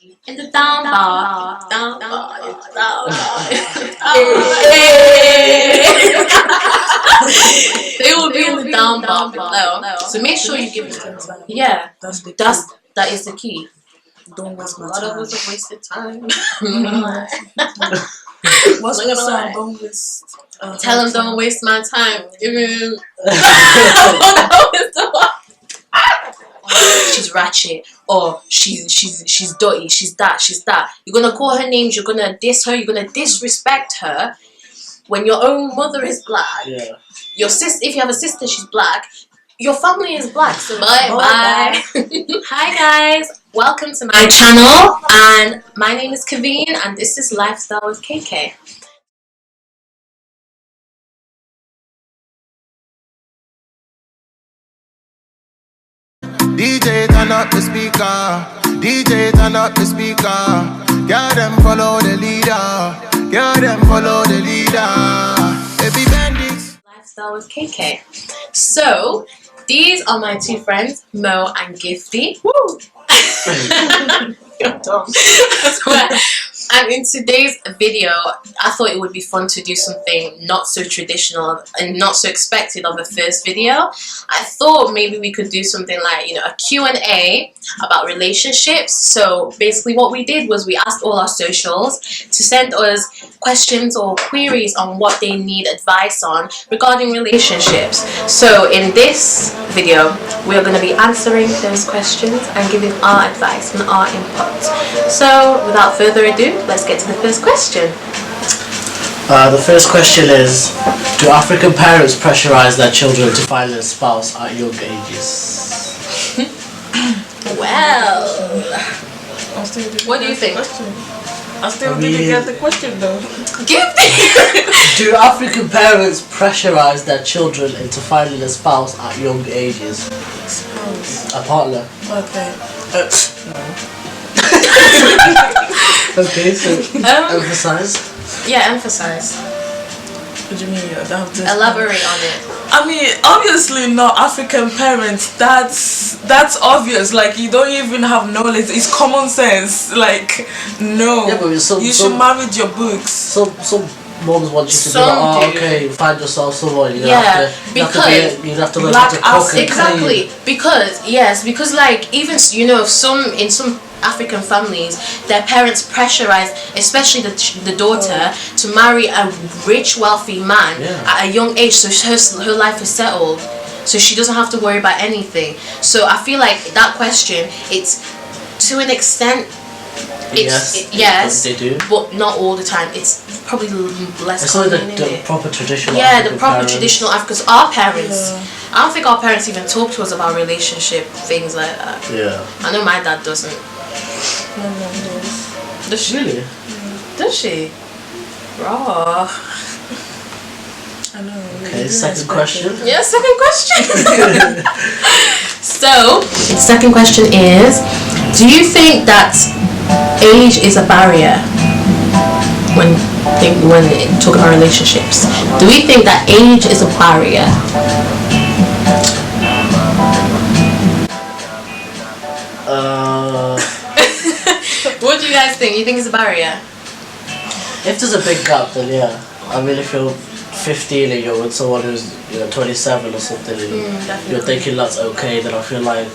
In the down bar, down bar, down bar. They will be in the down bar below. So make sure you give them. Yeah, that is the key. Don't waste my A lot time. of us have wasted time. What's the song? Don't waste. Tell them don't waste my time. She's ratchet, or she's dirty, she's that. You're gonna call her names, you're gonna diss her, you're gonna disrespect her when your own mother is black. Yeah. Your sister, if you have a sister, she's black. Your family is black. So bye. Hi guys, welcome to my channel, and my name is Kaveen, and this is Lifestyle with KK. DJ turn up the speaker, DJ turn up the speaker. Girl them follow the leader, girl them follow the leader. Baby Bendix. Lifestyle with KK. So these are my two friends, Mo and Gifty. Woo! You're dumb. And in today's video, I thought it would be fun to do something not so traditional and not so expected of a first video. I thought maybe we could do something like, a Q&A about relationships. So basically what we did was we asked all our socials to send us questions or queries on what they need advice on regarding relationships. So in this video, we are going to be answering those questions and giving our advice and our input. So without further ado, let's get to the first question. The first question is, do African parents pressurize their children to find a spouse at young ages? Well, what do you think? I still didn't get the question though. Gifty! Do African parents pressurize their children into finding a spouse at young ages? Spouse. A partner. Okay. No. Okay, so emphasize. Yeah, emphasize. What do you mean? Elaborate on it. I mean, obviously not African parents. That's obvious. Like, you don't even have knowledge. It's common sense. Like, no. Yeah, but you should marry your books. Some moms want you to be like, okay, find yourself someone. You have to learn how to cook and exactly. Clean. Because like even in some African families, their parents pressurize, especially the daughter, to marry a rich, wealthy man at a young age, so her life is settled, so she doesn't have to worry about anything. So I feel like that question, it's to an extent, yes, they do, but not all the time. It's probably less common. It's like the proper traditional. Yeah, the proper traditional Africans. Our parents. Yeah. I don't think our parents even talk to us about relationship things like that. Yeah. I know my dad doesn't. My mom does. Does she? Really? Yeah. Does she? Raw. I know. Okay, second question. Yeah, second question. So, second question is, do you think that age is a barrier when talking about relationships? Do we think that age is a barrier? What do you guys think? You think it's a barrier? If there's a big gap, then yeah. I mean, if you're 15 and you're with someone who's 27 or something, and you're thinking that's okay, then I feel like,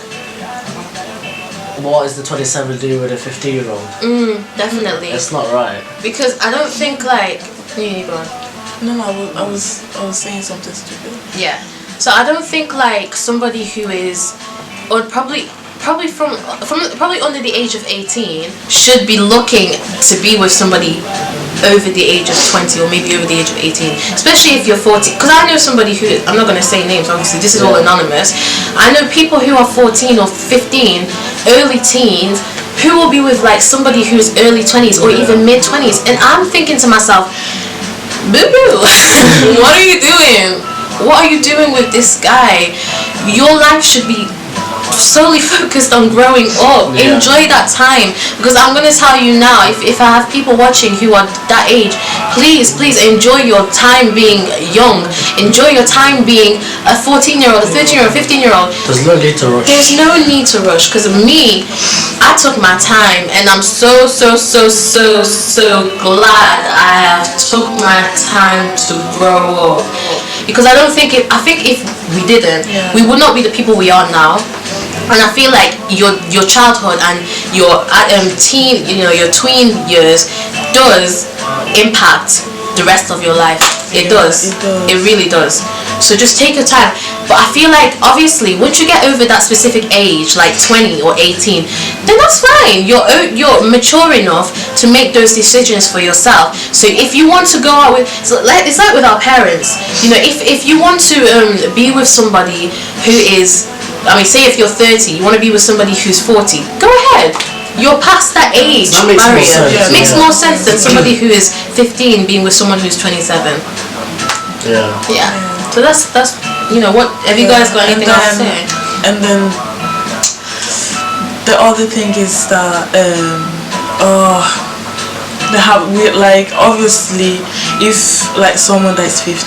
what is the 27 do with a 15-year-old? Definitely. It's not right. Because I don't think like you go on. No, I was saying something stupid. Yeah. So I don't think like somebody who is, or probably under the age of 18 should be looking to be with somebody over the age of 20 or maybe over the age of 18, especially if you're 40. Because I know somebody who, I'm not going to say names, obviously this is all anonymous. I know people who are 14 or 15, early teens, who will be with like somebody who's early 20s or even mid 20s, and I'm thinking to myself, boo-boo, what are you doing? What are you doing with this guy? Your life should be solely focused on growing up. Enjoy that time, because I'm gonna tell you now, if I have people watching who are that age, please enjoy your time being young. Enjoy your time being a 14-year-old, a 13-year-old, 15-year-old. There's no need to rush. There's no need to rush, because me, I took my time, and I'm so glad I have took my time to grow up. Because I think if we didn't, we would not be the people we are now. And I feel like your childhood and your teen, your tween years does impact the rest of your life. It does. It really does. So just take your time. But I feel like obviously once you get over that specific age, like 20 or 18, then that's fine. You're mature enough to make those decisions for yourself. So if you want to go out with, it's like with our parents. If you want to be with somebody who is, say if you're 30, you want to be with somebody who's 40, go ahead. You're past that age barrier. It makes more sense than somebody who is 15 being with someone who's 27. Yeah. So that's what have you guys got anything else to say? And then the other thing is that they have obviously if someone that is 15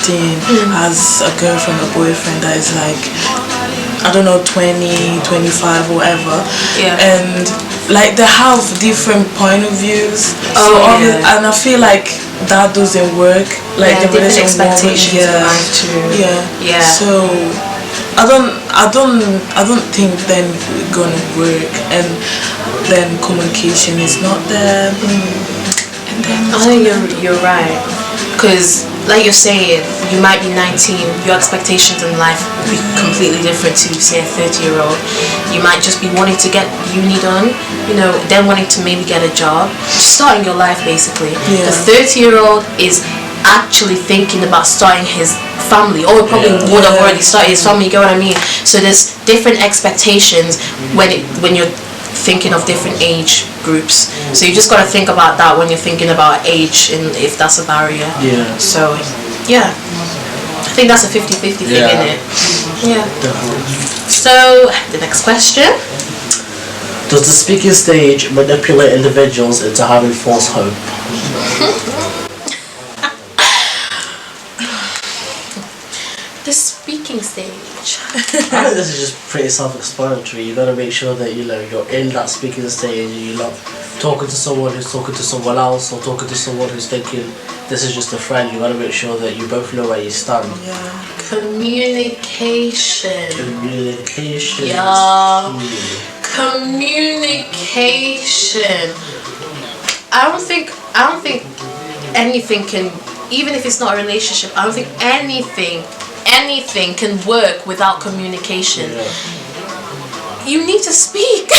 has a girlfriend or boyfriend that is 20, 25, whatever, and they have different point of views. And I feel like that doesn't work. Different expectations in life too. Yeah. So I don't think then it's gonna work, and then communication is not there. And then I think you're right, because like you're saying, you might be 19, your expectations in life will be completely different to say a 30-year-old. You might just be wanting to get uni done, then wanting to maybe get a job, starting your life basically. The 30-year-old is actually thinking about starting his family, or probably would have already started his family, you get what I mean? So there's different expectations when you're thinking of different age groups. So you just got to think about that when you're thinking about age, and if that's a barrier. So I think that's a 50-50 thing, isn't it? Definitely. So the next question: does the speaking stage manipulate individuals into having false hope? The speaking stage. I think this is just pretty self-explanatory. You got to make sure that you're in that speaking stage, and you're not talking to someone who's talking to someone else, or talking to someone who's thinking this is just a friend. You got to make sure that you both know where you stand. Communication. Yeah. Communication. I don't think anything can, even if it's not a relationship, I don't think anything can work without communication. You need to speak.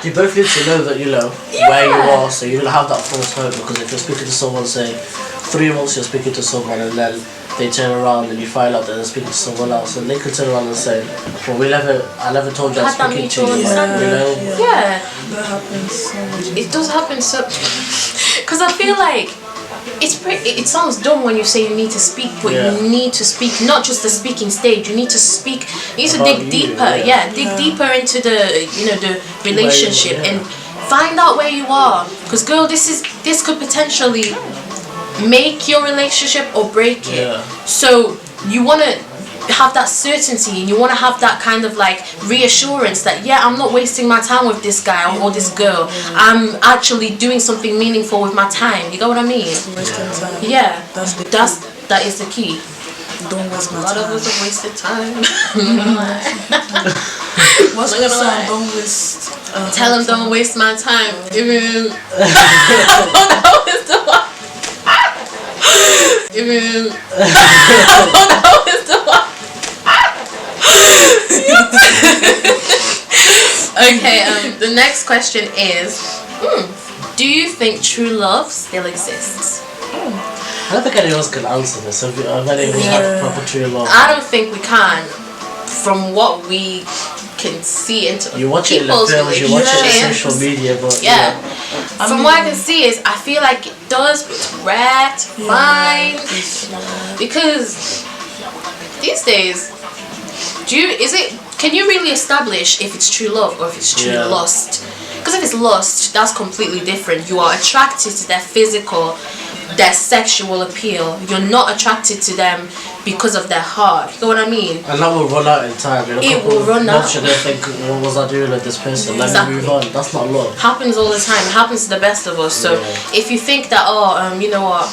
You both need to know that where you are, so you don't have that false hope. Because if you're speaking to someone, say 3 months you're speaking to someone, and then they turn around and you find out that they're speaking to someone else, and they could turn around and say, well, I never told you I was speaking to you. Yeah. That happens so much. It does happen so. Because I feel like it sounds dumb when you say you need to speak, but you need to speak, not just the speaking stage. You need to speak. You need to dig deeper. Dig deeper into the the relationship and find out where you are. Because girl, this could potentially make your relationship or break it. So you want to have that certainty, and you want to have that kind of reassurance that I'm not wasting my time with this guy or this girl. I'm actually doing something meaningful with my time. You get what I mean? Wasting time. That is the key. Don't waste my time. A lot of us have wasted time. What's the song? Don't waste. Tell him don't waste my time. Okay, the next question is, do you think true love still exists? I don't think anyone can answer this. Have anyone had proper true love? I don't think we can. From what we can see into you watch it in the films, you watch it on social media, but from what I can see is I feel like it does, but it's rare to find. Because these days, can you really establish if it's true love or if it's true lust? Because if it's lust, that's completely different. You are attracted to their physical, their sexual appeal. You're not attracted to them because of their heart. You know what I mean? And that will run out in time. In a It couple will of run out. months, you're gonna think, what was I doing with this person? Let Exactly. me move on. That's not love. Happens all the time. It happens to the best of us. So if you think that, you know what,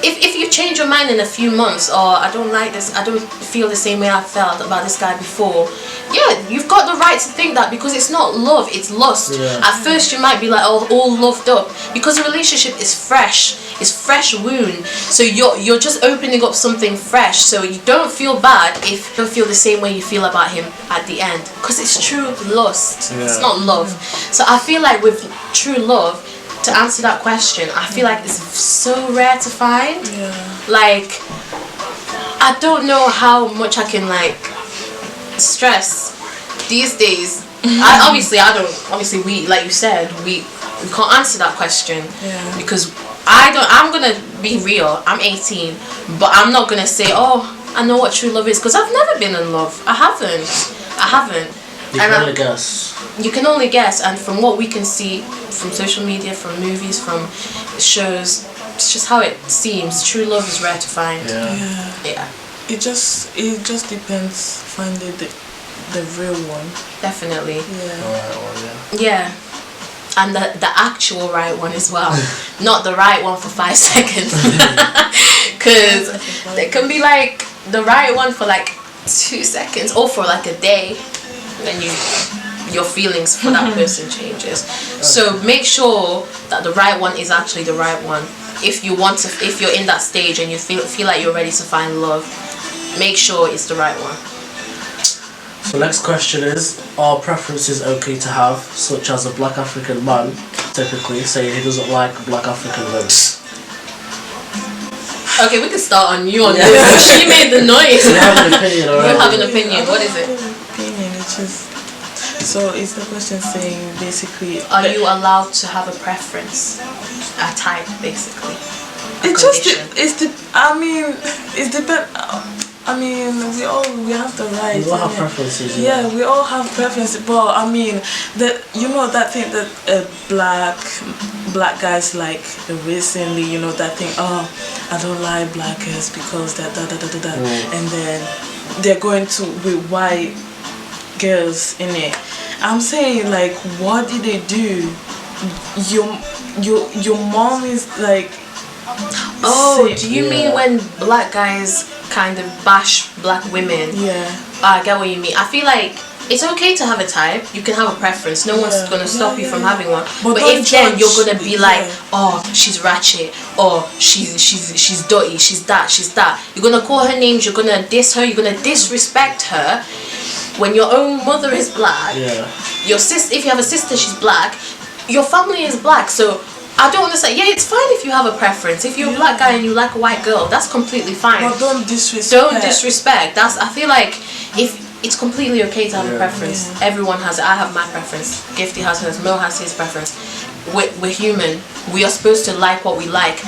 if you change your mind in a few months, or I don't like this, I don't feel the same way I felt about this guy before, yeah, you've got the right to think that, because it's not love, it's lust. Yeah. At first you might be like, oh, all loved up, because a relationship is fresh, it's fresh wound, so you're just opening up something fresh, so you don't feel bad if you don't feel the same way you feel about him at the end, because it's true lust. It's not love. So I feel like with true love, to answer that question, I feel like it's so rare to find. Like, I don't know how much I can like stress these days. Obviously we, like you said, we can't answer that question, because I'm gonna be real, I'm 18, but I'm not gonna say, oh, I know what true love is, because I've never been in love. I haven't. You can only guess. You can only guess, and from what we can see from social media, from movies, from shows, it's just how it seems. True love is rare to find. Yeah. It just depends finding the real one. Definitely. Yeah. Yeah. And the actual right one as well. Not the right one for 5 seconds. Because there can be like the right one for like 2 seconds, or for like a day, then your feelings for that person changes. So make sure that the right one is actually the right one. If you're in that stage and you feel like you're ready to find love, make sure it's the right one. So next question is, are preferences okay to have, such as a black African man typically saying he doesn't like black African women? Okay, we can start on you on this. She made the noise. You have an opinion already. You have an opinion. What is it? So is the question saying basically, are you allowed to have a preference, a type, basically? I mean, we have the right. We all have preferences. Yeah, we all have preferences, but I mean, that thing that black guys like recently, that thing. Oh, I don't like black girls because that. And then they're going to with white girls in it. I'm saying, like, what did they do? Your mom is like. Oh, do you mean when black guys kind of bash black women? Yeah. I get what you mean. I feel like it's okay to have a type. You can have a preference. No one's gonna stop you from having one. But if then you're gonna be like, oh, she's ratchet, or she's dirty, she's that. You're gonna call her names. You're gonna diss her. You're gonna disrespect her. When your own mother is black, your sister, if you have a sister, she's black. Your family is black, so. I don't understand. Yeah, it's fine if you have a preference. If you're a black guy and you like a white girl, that's completely fine. But don't disrespect. Don't disrespect. I feel like if it's completely okay to have a preference. Everyone has it. I have my preference. Gifty has hers. Mo has his preference. We're human. We are supposed to like what we like.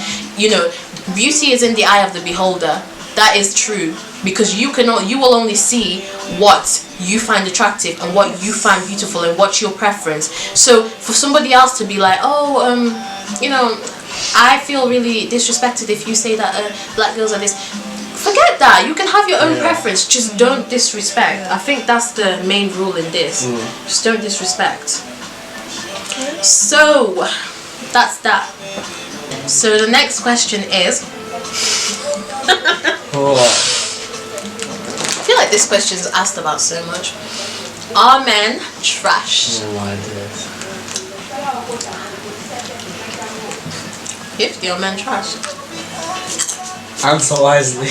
Beauty is in the eye of the beholder. That is true, because you will only see what you find attractive and what you find beautiful and what's your preference. So for somebody else to be like, oh, I feel really disrespected if you say that black girls are this. Forget that. You can have your own preference. Just don't disrespect. I think that's the main rule in this. Just don't disrespect. So that's that. So the next question is. I feel like this question is asked about so much. Are men trash? Oh my days. Gifty, are men trash? Answer wisely.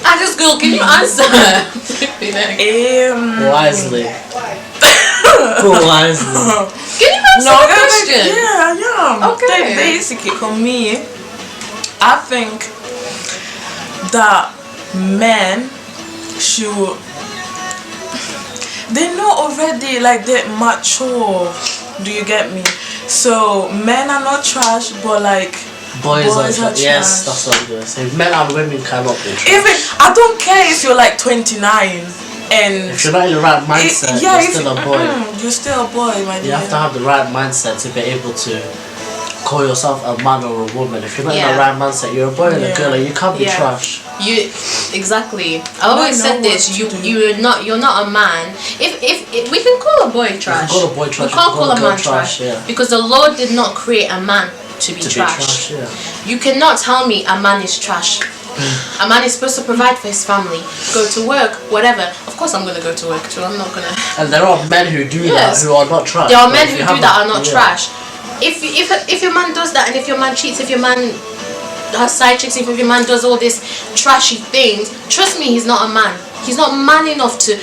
I just Googled, can you answer? Wisely. Wisely. Can you answer the question? Yeah. Okay. Basically, for me, I think that men should. They know already, like, they're mature. Do you get me? So men are not trash, but like boys are trash. trash. Yes, that's what I'm gonna say. Men and women cannot be trash. Even I don't care if you're like 29 and if you're not in the right mindset, you're still a boy. You're still a boy, my dear. You have to have the right mindset to be able to call yourself a man or a woman. If you're not in Yeah. the right mindset, you're a boy and a girl, and you can't be Yeah. trash. You exactly. I always know said this. what You to do. you're not a man. If we can call a boy trash, call a boy trash, we can't you call can a call man girl trash, trash, yeah. because the Lord did not create a man to be To trash. be trash, yeah. You cannot tell me a man is trash. A man is supposed to provide for his family, go to work, whatever. Of course, I'm gonna go to work too. I'm not gonna. And there are men who do Yes. that who are not trash. There are but men if who you do have that a- are not yeah. trash. If your man does that, and if your man cheats, if your man has side chicks, if your man does all this trashy things, trust me, he's not a man. He's not man enough to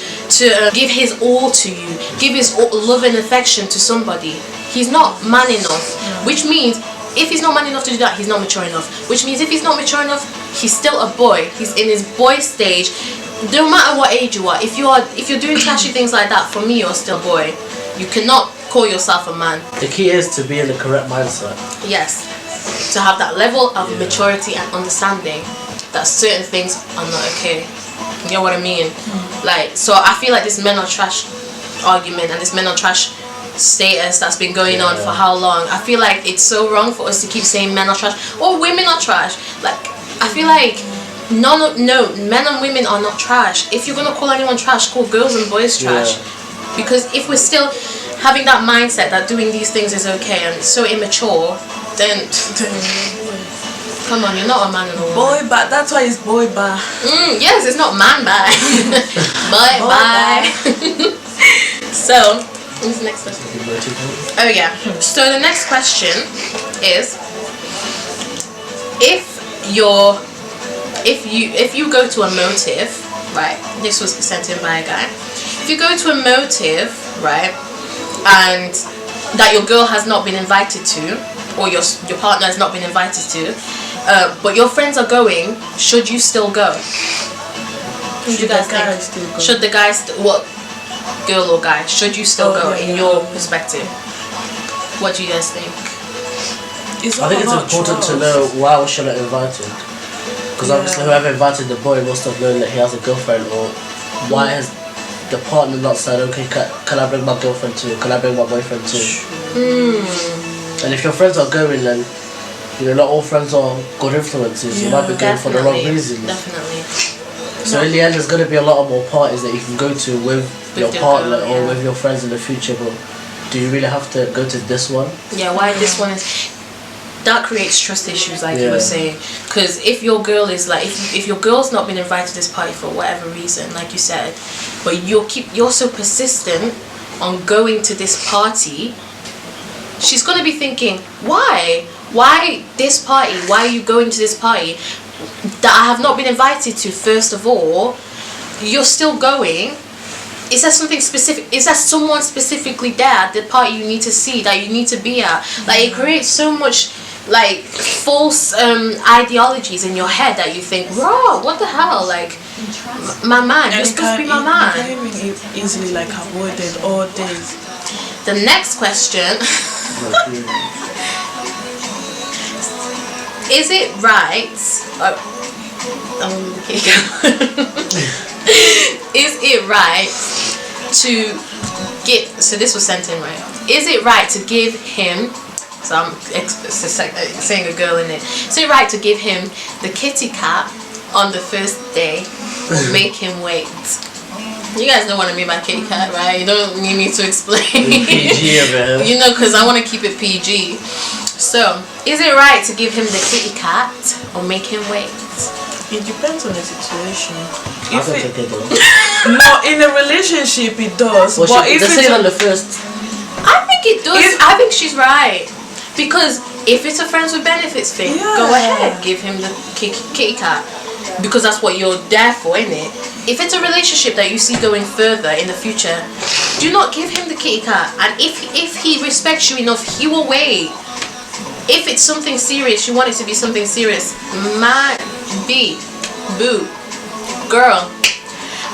give his all to you, give his love and affection to somebody. He's not man enough, which means if he's not man enough to do that, he's not mature enough. Which means if he's not mature enough, he's still a boy. He's in his boy stage. No matter what age you are, if you're doing trashy things like that, for me, you're still a boy. You cannot call yourself a man. The key is to be in the correct mindset. Yes, to have that level of maturity and understanding that certain things are not okay. You know what I mean? Like, so I feel like this men are trash argument and this men are trash status that's been going on for how long? I feel like it's so wrong for us to keep saying men are trash or women are trash. Like, I feel like no, men and women are not trash. If you're gonna call anyone trash, call girls and boys trash. Because if we're still having that mindset that doing these things is okay and it's so immature, then come on, you're not a man and a woman. Boy bye. That's why it's boy bye. Yes, it's not man bye. Boy bye. So, what's the next question? Oh yeah. So the next question is, if you go to a motive, right? This was sent in by a guy. If you go to a motive, right, and that your girl has not been invited to, or your partner has not been invited to, but your friends are going, should you still go? What do you guys think? Should the guy what girl or guy, should you still go in your perspective? What do you guys think? I think it's important to know why was she not invited. Because obviously whoever invited the boy must have known that he has a girlfriend, or why has the partner not said, okay, can I bring my girlfriend too? Can I bring my boyfriend too? And if your friends are going, then not all friends are good influences. You might be going for the wrong reasons. Definitely. So in the end, there's going to be a lot more parties that you can go to with your partner or with your friends in the future. But do you really have to go to this one? Yeah, why this one is... That creates trust issues, like you were saying. Because if your girl is like... If your girl's not been invited to this party for whatever reason, like you said, but you're so persistent on going to this party, she's going to be thinking, why? Why this party? Why are you going to this party that I have not been invited to? First of all, you're still going. Is there something specific? Is there someone specifically there at the party you need to see, that you need to be at? Like, it creates so much like false ideologies in your head that you think, bro, what the hell? Like, my man, you're supposed to be my man. You can't even easily like avoid it all days. The next question. Is it right? Is it right to give? So this was sent in, right? Is it right to give him? So I'm saying a girl in it. Is it right to give him the kitty cat on the first day, or make him wait? You guys know what I mean by kitty cat, right? You don't need me to explain. PG a bit. Because I want to keep it PG. So, is it right to give him the kitty cat or make him wait? It depends on the situation. I don't think it does. No, in a relationship it does. Well, but if let's it's say on the first. I think it does. I think she's right. Because if it's a friends with benefits thing, go ahead, give him the kitty cat. Because that's what you're there for, isn't it? If it's a relationship that you see going further in the future, do not give him the kitty cat. And if he respects you enough, he will wait. If it's something serious, you want it to be something serious, man, boo, girl,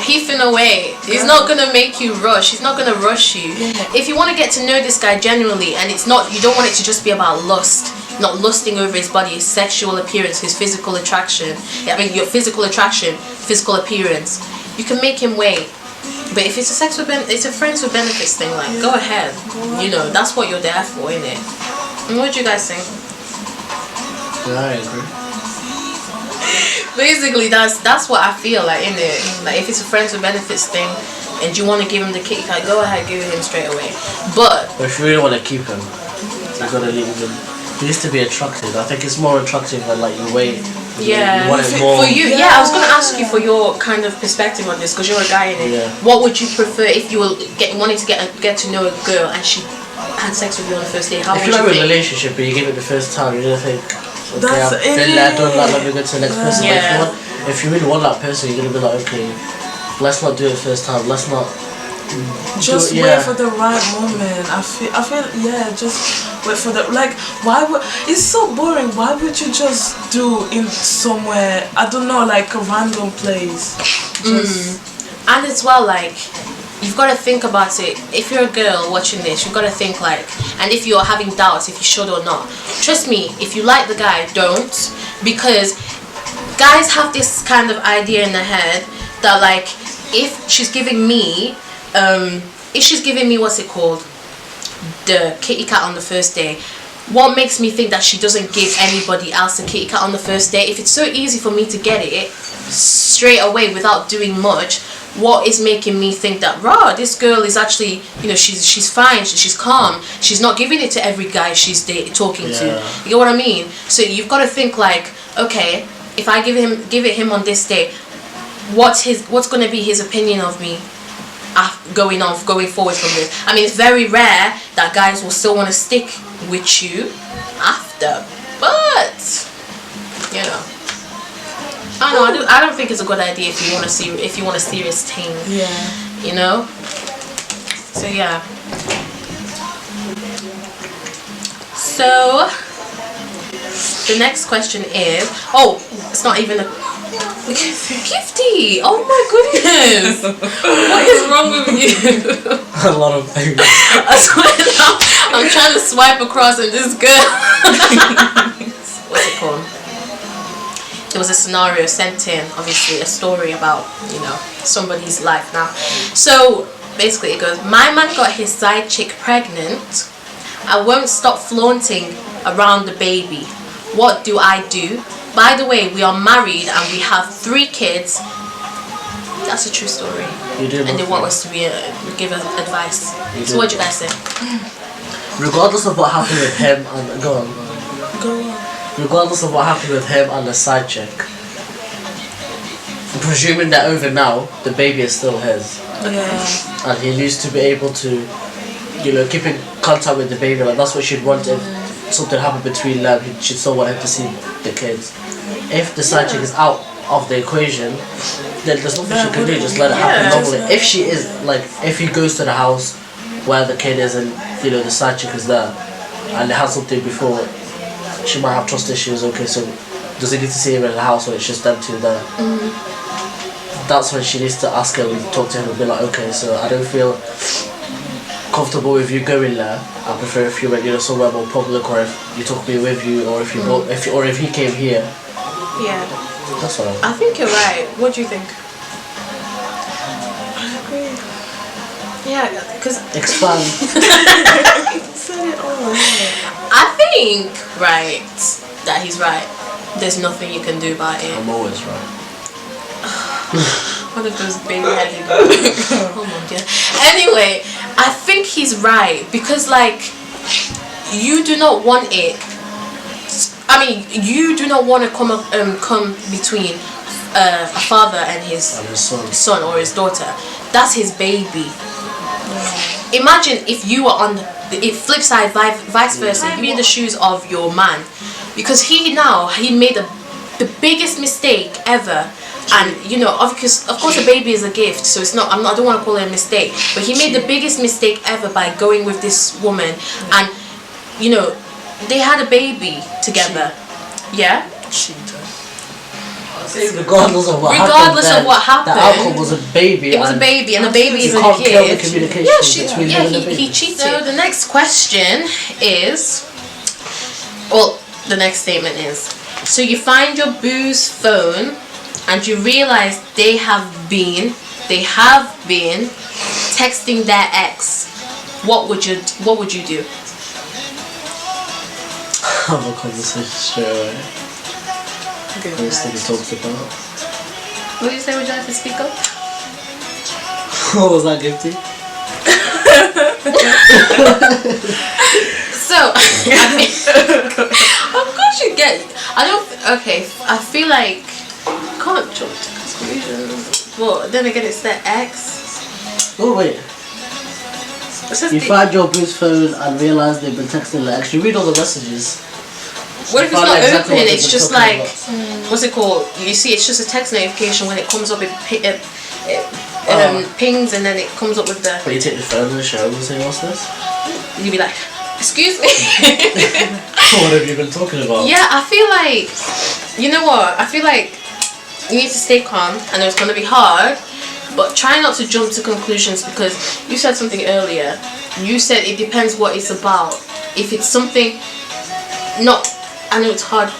he finna wait. He's not gonna make you rush. He's not gonna rush you. If you want to get to know this guy genuinely, and it's not, you don't want it to just be about lust, not lusting over his body, his sexual appearance, his physical attraction. I mean, your physical attraction, physical appearance. You can make him wait. But if it's a it's a friends with benefits thing, like, go ahead. That's what you're there for, innit? What do you guys think? Yeah, I agree. Basically, that's what I feel like in it. Like if it's a friends with benefits thing, and you want to give him the Kitty Cat, go ahead, give it him straight away. But if you really want to keep him, you gotta leave him. He used to be attractive. I think it's more attractive when like you wait. Yeah, you want it more. for you, yeah. I was gonna ask you for your kind of perspective on this because you're a guy in it. Yeah. What would you prefer if you were wanting to get to know a girl and she had sex with you on the first day? How If would you're you in a think? relationship but you give it the first time, you're gonna think, okay, That's I've been there, done that, let me go to the next person. Yeah. But if you really want that person, you're gonna be like, okay, let's not do it first time. Let's not. Just wait for the right moment. I feel yeah, just wait for the why would it's so boring. Why would you just do in somewhere, I don't know, like a random place? And as well, like, you've got to think about it. If you're a girl watching this, you've got to think like, and if you're having doubts if you should or not, trust me, if you like the guy, don't, because guys have this kind of idea in their head that like, if she's giving me what's it called, the kitty cat on the first day, what makes me think that she doesn't give anybody else a kitty cat on the first day? If it's so easy for me to get it straight away without doing much, what is making me think that this girl is actually, you know, she's fine, she's calm, she's not giving it to every guy she's talking to. You get what I mean? So you've got to think like, okay, if I give it him on this day, what's going to be his opinion of me going forward from this? I mean, it's very rare that guys will still want to stick with you after, but you know, I don't think it's a good idea if you want a serious thing. Yeah. You know. So yeah. So the next question is, it's not even a Gifty. Oh my goodness. What is wrong with you? A lot of things. I swear now, I'm trying to swipe across and this girl. What's it called? It was a scenario sent in, obviously a story about, you know, somebody's life now. So basically it goes, my man got his side chick pregnant. I won't stop flaunting around the baby. What do I do? By the way, we are married and we have 3 kids. That's a true story. You do. And they want us to give us advice. So what do you guys say? Regardless of what happened with him and go on. Regardless of what happened with him and the side chick, presuming that over now, the baby is still his. Yeah. And he needs to be able to, you know, keep in contact with the baby. Like that's what she'd want if something happened between them. She'd still want him to see the kids. If the side chick is out of the equation, then there's nothing she can do. Just let it happen normally. If she is if he goes to the house where the kid is and you know the side chick is there, and they had something before, she might have trust issues. Okay, so does he need to see him in the house or it's just them two there? That's when she needs to ask him and talk to him and be like, okay, so I don't feel comfortable with you going there. I prefer if you went, you know, somewhere more public, or if you took me with you, or if you if he came here. Yeah. That's all. I think you're right. What do you think? I agree. Yeah, because Expand. Said it all. I think that he's right. There's nothing you can do about it. I'm always right. One of those baby headed. Oh my god. Anyway, I think he's right because you do not want it. I mean, you do not want to come between a father and his son or his daughter. That's his baby. Imagine if you were on the flip side, vice versa. You be in the shoes of your man, because he made the biggest mistake ever. And you know, of course, a baby is a gift, so it's not. I don't want to call it a mistake, but he made the biggest mistake ever by going with this woman, and you know, they had a baby together. Yeah. Regardless of what happened, the outcome was a baby. It was a baby, and the baby is a can't gift. kill the communication between them and the baby. He cheated. So the next question is, the next statement is, so you find your boo's phone, and you realize they have been texting their ex. What would you do? have a conversation straight away. Good. Things to be talked about. What did you say? Would you like to speak up? What was that, Gifty? So, of course you get. Okay, I feel like I can't jump to conclusions. But then again, it's their ex. Oh wait. You find your boo's phone and realise they've been texting the ex. You read all the messages. What if it's not exactly open? what It's they've just been like talking what's it called? You see, it's just a text notification. When it comes up, it pings, and then it comes up with the. But you take the phone and show them and say, "What's this?" You'd be like, "Excuse me." What have you been talking about? Yeah, I feel like, you know what? I feel like you need to stay calm. I know it's gonna be hard, but try not to jump to conclusions, because you said something earlier. You said it depends what it's about. If it's something not, I know it's hard,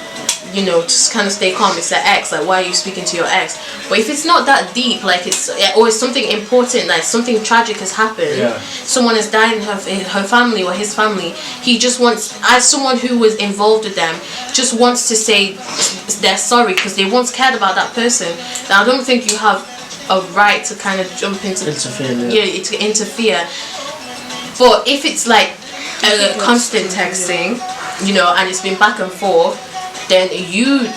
you know, just kind of stay calm. It's the ex, like why are you speaking to your ex? But if it's not that deep, like it's, or it's something important, like something tragic has happened, someone has died in her family or his family, he just wants, as someone who was involved with them, just wants to say they're sorry because they once cared about that person. Now I don't think you have a right to kind of jump into to interfere. But if it's like a constant texting, you know, and it's been back and forth, then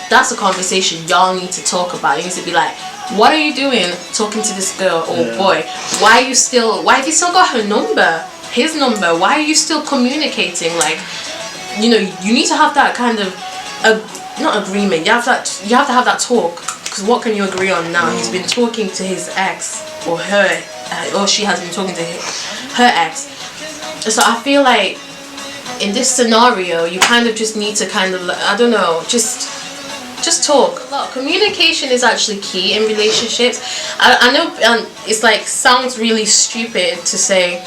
that's a conversation y'all need to talk about. You need to be like, what are you doing talking to this girl or boy? Why have you still got her number, his number? Why are you still communicating? Like, you know, you need to have that kind of not agreement. You have to have that talk, because what can you agree on now? He's been talking to his ex, or her, or she has been talking to her ex. So I feel like in this scenario, you kind of just need to kind of, I don't know, just talk. Communication is actually key in relationships. I know it's like, sounds really stupid to say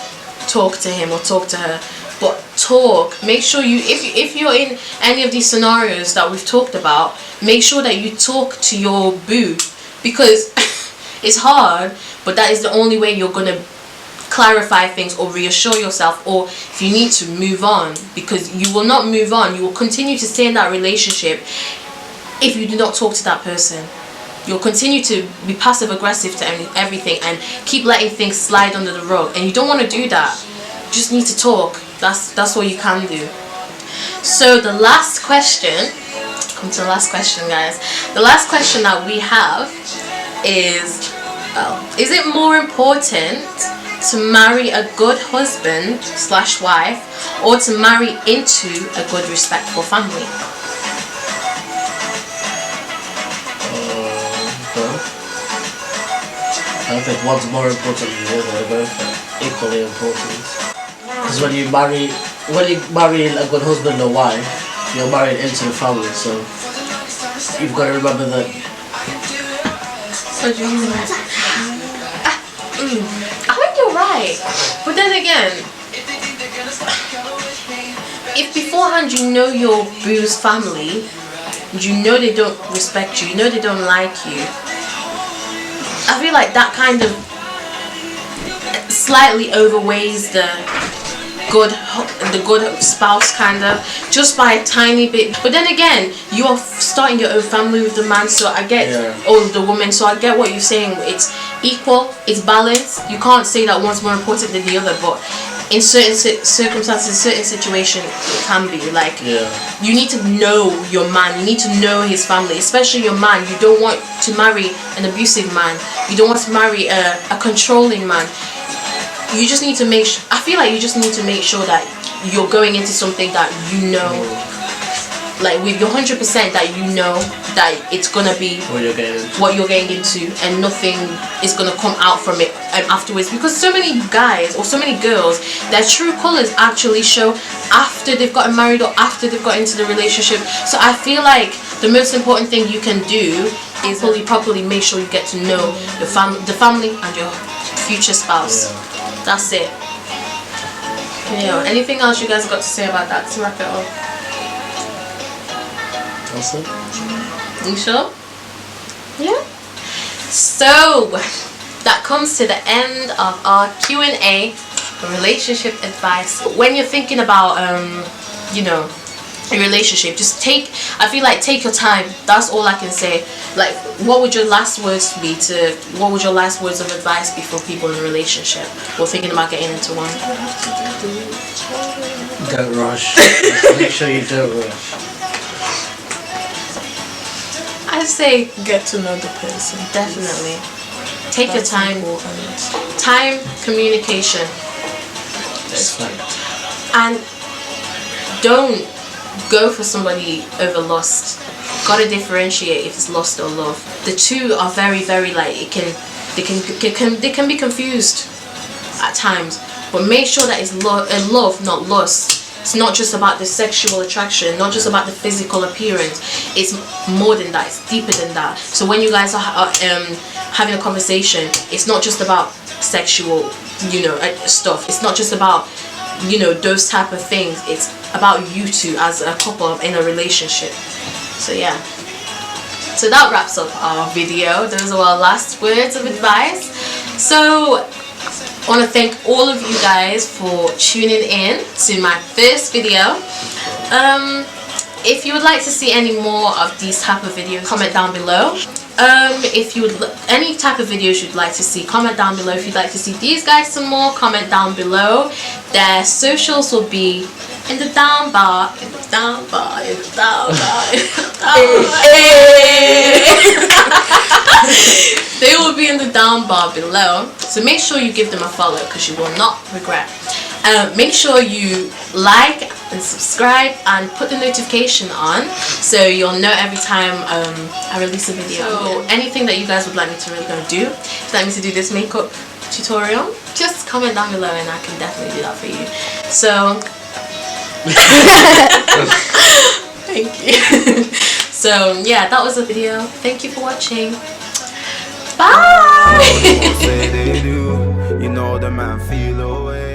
talk to him or talk to her, but talk. Make sure you, if you're in any of these scenarios that we've talked about, make sure that you talk to your boo, because it's hard, but that is the only way you're gonna clarify things or reassure yourself, or if you need to move on, because you will not move on. You will continue to stay in that relationship if you do not talk to that person. You'll continue to be passive aggressive to everything and keep letting things slide under the rug, and you don't want to do that. You just need to talk. That's what you can do. So the last question, come to the last question, guys. The last question that we have is, it more important to marry a good husband / wife, or to marry into a good, respectful family? I think one's more important than the other. They're both equally important. Because when you marry a good husband or wife, you're married into the family. So you've got to remember that. What do you mean? I think you're right, but then again, if beforehand you know your boo's family, you know they don't respect you, you know they don't like you, I feel like that kind of slightly overweighs the good spouse, kind of, just by a tiny bit. But then again, you are starting your own family with the man, so I get, or the woman, so I get what you're saying. It's equal, it's balanced. You can't say that one's more important than the other, but in certain circumstances, certain situations, it can be. Like, you need to know your man, you need to know his family, especially your man. You don't want to marry an abusive man, you don't want to marry a controlling man. You just need to I feel like you just need to make sure that you're going into something that you know, like with your 100%, that you know that it's gonna be what you're getting into, and nothing is gonna come out from it afterwards. Because so many guys or so many girls, their true colors actually show after they've gotten married or after they've got into the relationship. So I feel like the most important thing you can do is properly make sure you get to know the family and your future spouse. That's it. Yeah. Anything else you guys got to say about that to wrap it up? That's it. You sure? Yeah. So that comes to the end of our Q&A, relationship advice. When you're thinking about, you know, a relationship, I feel like take your time. That's all I can say. Like, what would your last words be what would your last words of advice be for people in a relationship or thinking about getting into one? Don't rush. Just make sure you don't rush. I'd say Get to know the person. definitely take your That's time. important. Time, communication, It's like, and don't go for somebody over lust. Gotta differentiate if it's lust or love. The two are very, very like they can be confused at times. But make sure that it's love, not lust. It's not just about the sexual attraction, not just about the physical appearance. It's more than that. It's deeper than that. So when you guys are having a conversation, it's not just about sexual, stuff. It's not just about, those type of things. It's about you two as a couple in a relationship. So yeah. So that wraps up our video. Those are our last words of advice. So I want to thank all of you guys for tuning in to my first video. If you would like to see any more of these type of videos, comment down below. If you would any type of videos you'd like to see, comment down below. If you'd like to see these guys some more, comment down below. Their socials will be in the down bar, in the down bar, in the down bar, in the down bar. They will be in the down bar below. So make sure you give them a follow because you will not regret. Make sure you like and subscribe and put the notification on so you'll know every time I release a video. So anything that you guys would like me to do, if you'd like me to do this makeup tutorial, just comment down below and I can definitely do that for you. So thank you. So yeah, that was the video. Thank you for watching. Bye. say they do, you know the man feel away.